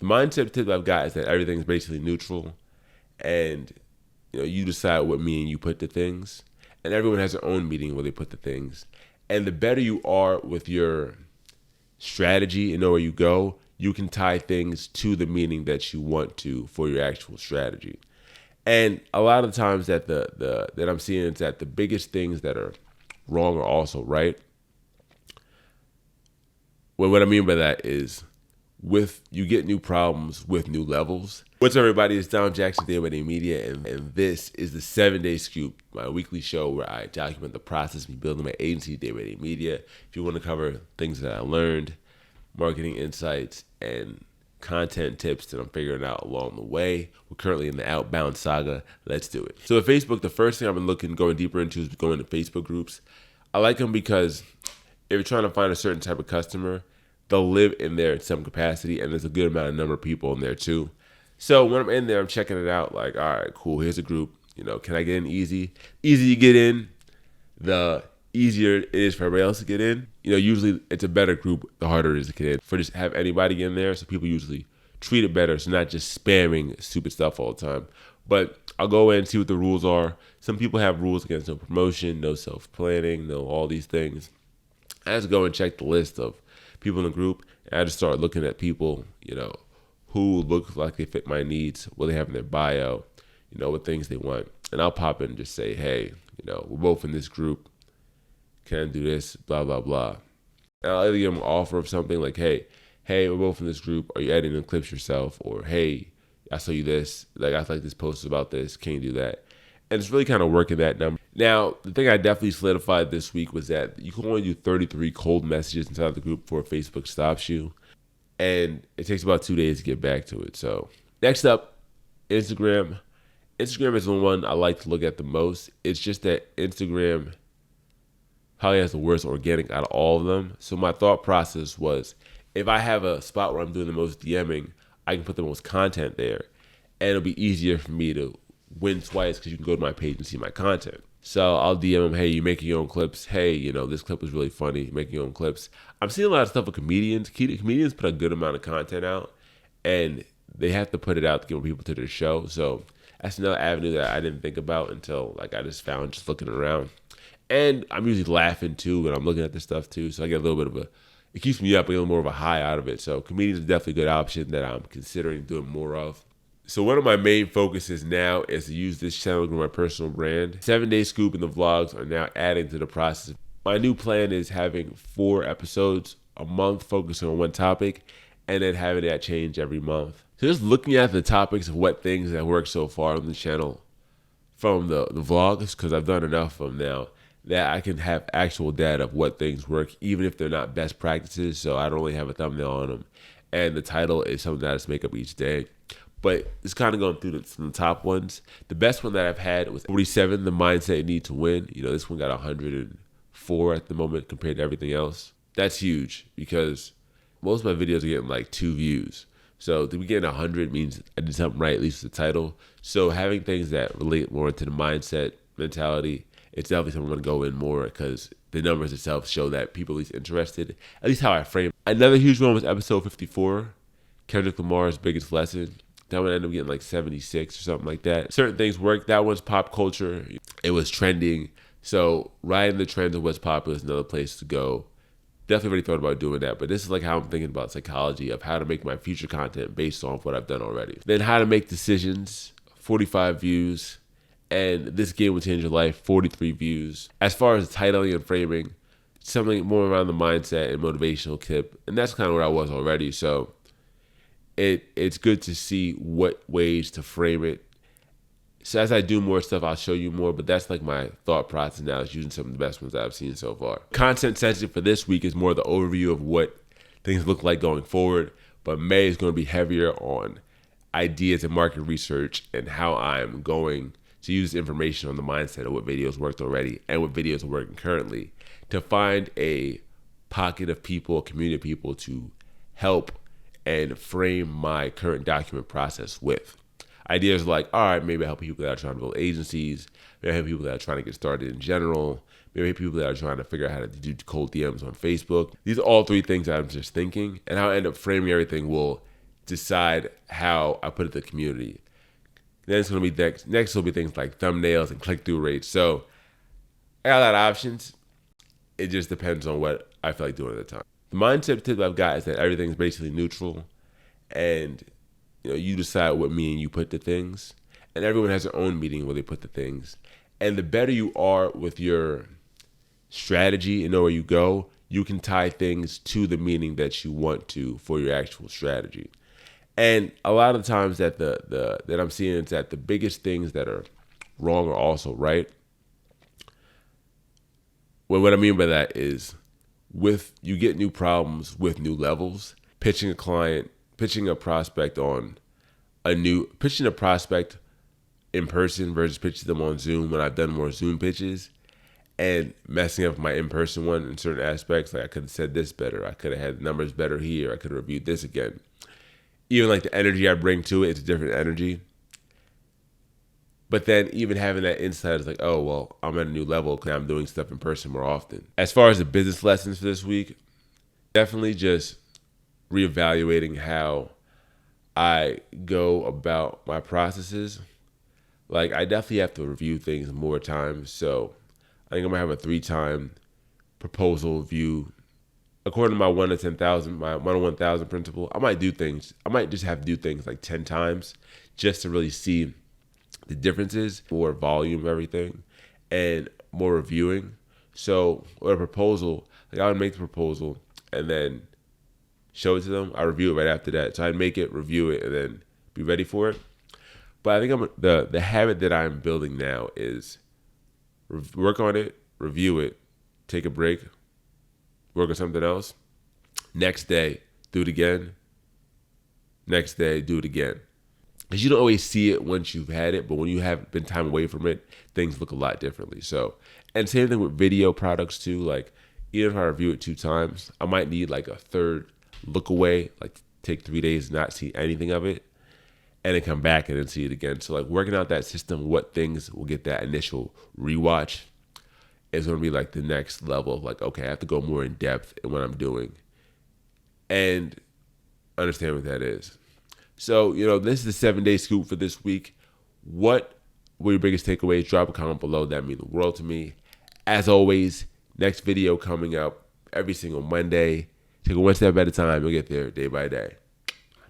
The mindset tip I've got is that everything's basically neutral, and you decide what meaning you put to things, and everyone has their own meaning where they put the things. And the better you are with your strategy and know where you go, you can tie things to the meaning that you want to for your actual strategy. And a lot of times that that I'm seeing is that the biggest things that are wrong are also right. Well, what I mean by that is you get new problems with new levels. What's up, everybody? It's Dom Jackson, Cultivating Media, and this is the 7-Day Scoop, my weekly show where I document the process of me building my agency, Cultivating Media. If you want to cover things that I learned, marketing insights, and content tips that I'm figuring out along the way. We're currently in the outbound saga. Let's do it. So with Facebook, the first thing I've been going deeper into is going to Facebook groups. I like them because if you're trying to find a certain type of customer, they'll live in there in some capacity, and there's a good amount of number of people in there too. So when I'm in there, I'm checking it out like, all right, cool, here's a group. Can I get in easy? Easy to get in, the easier it is for everybody else to get in. Usually it's a better group, the harder it is to get in. For just have anybody in there, so people usually treat it better, so not just spamming stupid stuff all the time. But I'll go in and see what the rules are. Some people have rules against no promotion, no self-planning, no all these things. I just go and check the list of people in the group, and I just start looking at people, who look like they fit my needs, what they have in their bio, what things they want. And I'll pop in and just say, hey, we're both in this group. Can I do this? Blah, blah, blah. And I'll either give them an offer of something like, hey, we're both in this group. Are you editing clips yourself? Or, hey, I saw you this. Like, I like this post about this. Can you do that? And it's really kind of working that number. Now, the thing I definitely solidified this week was that you can only do 33 cold messages inside the group before Facebook stops you. And it takes about 2 days to get back to it. So next up, Instagram. Instagram is the one I like to look at the most. It's just that Instagram probably has the worst organic out of all of them. So my thought process was, if I have a spot where I'm doing the most DMing, I can put the most content there. And it'll be easier for me to win twice because you can go to my page and see my content. So I'll DM them, hey, you making your own clips? Hey, this clip was really funny. You're making your own clips. I'm seeing a lot of stuff with comedians. Comedians put a good amount of content out, and they have to put it out to get more people to their show. So that's another avenue that I didn't think about until I just found just looking around. And I'm usually laughing too when I'm looking at this stuff too. So I get a little bit of it keeps me up, a little more of a high out of it. So comedians is definitely a good option that I'm considering doing more of. So one of my main focuses now is to use this channel to grow my personal brand. 7-Day Scoop and the vlogs are now adding to the process. My new plan is having 4 episodes a month focusing on one topic, and then having that change every month. So just looking at the topics of what things that work so far on the channel from the vlogs, because I've done enough of them now, that I can have actual data of what things work, even if they're not best practices. So I don't really have a thumbnail on them. And the title is something that I just make up each day. But it's kind of going through the top ones. The best one that I've had was 47, the mindset you need to win. This one got 104 at the moment compared to everything else. That's huge because most of my videos are getting like 2 views. So to be getting 100 means I did something right, at least with the title. So having things that relate more to the mindset mentality, it's definitely something I'm going to go in more because the numbers itself show that people are at least interested, at least how I frame it. Another huge one was episode 54, Kendrick Lamar's Biggest Lesson. That one ended up getting like 76 or something like that. Certain things work. That one's pop culture. It was trending. So riding the trends of what's popular is another place to go. Definitely already thought about doing that. But this is like how I'm thinking about psychology of how to make my future content based on what I've done already. Then how to make decisions, 45 views. And this game will change your life, 43 views. As far as titling and framing, something more around the mindset and motivational tip. And that's kind of where I was already. So it's good to see what ways to frame it. So as I do more stuff, I'll show you more, but that's like my thought process now is using some of the best ones that I've seen so far. Content sensitive for this week is more the overview of what things look like going forward, but May is going to be heavier on ideas and market research and how I'm going to use information on the mindset of what videos worked already and what videos are working currently to find a pocket of people, a community of people to help and frame my current document process with. Ideas like, all right, maybe I help people that are trying to build agencies, maybe I help people that are trying to get started in general, maybe people that are trying to figure out how to do cold DMs on Facebook. These are all 3 things that I'm just thinking, and how I end up framing everything will decide how I put it to the community. Then it's going to be next will be things like thumbnails and click-through rates. So I got a lot of options. It just depends on what I feel like doing at the time. The mindset tip I've got is that everything's basically neutral, and you decide what meaning you put to things, and everyone has their own meaning where they put the things. And the better you are with your strategy and know where you go, you can tie things to the meaning that you want to for your actual strategy. And a lot of the times that that I'm seeing is that the biggest things that are wrong are also right. Well, what I mean by that is you get new problems with new levels. Pitching a client, pitching a prospect pitching a prospect in person versus pitching them on Zoom when I've done more Zoom pitches, and messing up my in-person one in certain aspects. Like I could have said this better. I could have had numbers better here. I could have reviewed this again. Even like the energy I bring to it, it's a different energy. But then even having that insight is like, oh, well, I'm at a new level because I'm doing stuff in person more often. As far as the business lessons for this week, definitely just reevaluating how I go about my processes. Like I definitely have to review things more times. So I think I'm going to have a 3-time proposal review. According to my 1 to 10,000, my 1 to 1,000 principle, I might just have to do things like 10 times just to really see the differences, more volume of everything, and more reviewing. So with a proposal, like I would make the proposal and then show it to them. I review it right after that. So I'd make it, review it, and then be ready for it. But I think the habit that I'm building now is work on it, review it, take a break, work on something else. Next day, do it again. Next day, do it again. Because you don't always see it once you've had it, but when you have been time away from it, things look a lot differently. So, and same thing with video products too. Like, even if I review it 2 times, I might need like a third look away, like take 3 days, not see anything of it, and then come back and then see it again. So like working out that system, what things will get that initial rewatch is going to be like the next level of like, okay, I have to go more in depth in what I'm doing and understand what that is. So, this is the 7-day scoop for this week. What were your biggest takeaways? Drop a comment below. That means the world to me. As always, next video coming up every single Monday. Take it one step at a time. You'll get there day by day.